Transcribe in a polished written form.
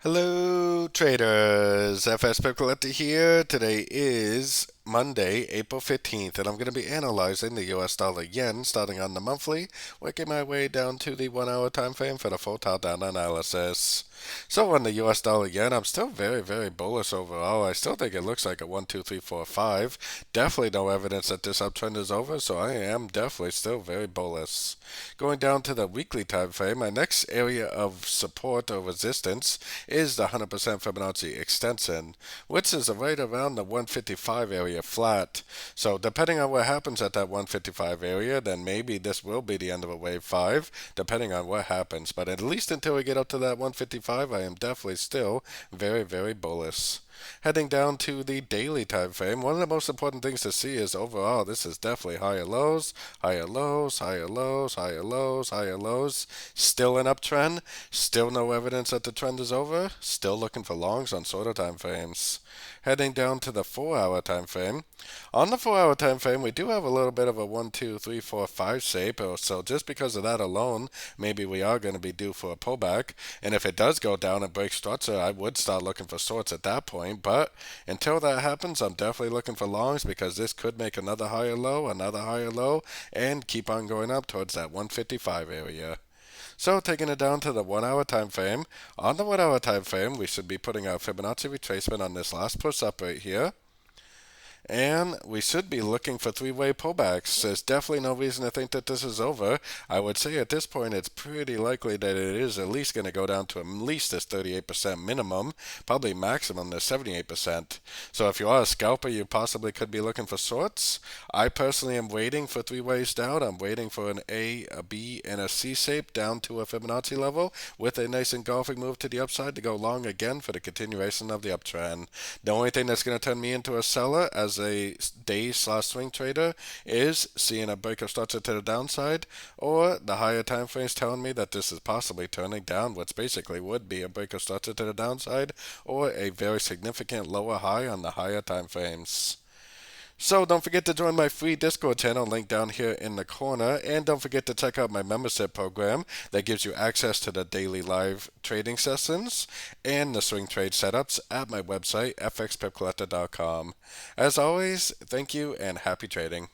Hello, traders. FX Pip Collector here. Today is Monday, April 15th, and I'm going to be analyzing the US dollar yen starting on the monthly, working my way down to the 1 hour time frame for the full top down analysis. So on the US dollar yen, I'm still very bullish overall. I still think it looks like a 1, 2, 3, 4, 5. Definitely no evidence that this uptrend is over, so I am definitely still very bullish. Going down to the weekly time frame, my next area of support or resistance is the 100% Fibonacci extension, which is right around the 155 area flat. So depending on what happens at that 155 area, then maybe this will be the end of a wave 5, depending on what happens. But at least until we get up to that 155, I am definitely still very bullish. Heading down to the daily time frame, one of the most important things to see is overall this is definitely higher lows, higher lows, higher lows, higher lows, higher lows. Still an uptrend, still no evidence that the trend is over, still looking for longs on shorter time frames. Heading down to the 4 hour time frame. On the 4 hour time frame, we do have a little bit of a 1, 2, 3, 4, 5 shape, so just because of that alone, maybe we are going to be due for a pullback. And if it does go down and break structure, I would start looking for shorts at that point. But until that happens, I'm definitely looking for longs because this could make another higher low, and keep on going up towards that 155 area. So taking it down to the 1 hour time frame, on the 1 hour time frame, we should be putting our Fibonacci retracement on this last push up right here. And we should be looking for three-way pullbacks. There's definitely no reason to think that this is over. I would say at this point it's pretty likely that it is at least going to go down to at least this 38% minimum, probably maximum this 78%. So if you are a scalper, you possibly could be looking for shorts. I personally am waiting for three ways down. I'm waiting for an A, a B, and a C shape down to a Fibonacci level with a nice engulfing move to the upside to go long again for the continuation of the uptrend. The only thing that's going to turn me into a seller as a day/swing trader is seeing a break of structure to the downside, or the higher time frames telling me that this is possibly turning down, which basically would be a break of structure to the downside, or a very significant lower high on the higher time frames. So don't forget to join my free Discord channel link down here in the corner, and don't forget to check out my membership program that gives you access to the daily live trading sessions and the swing trade setups at my website fxpipcollector.com. As always, thank you and happy trading.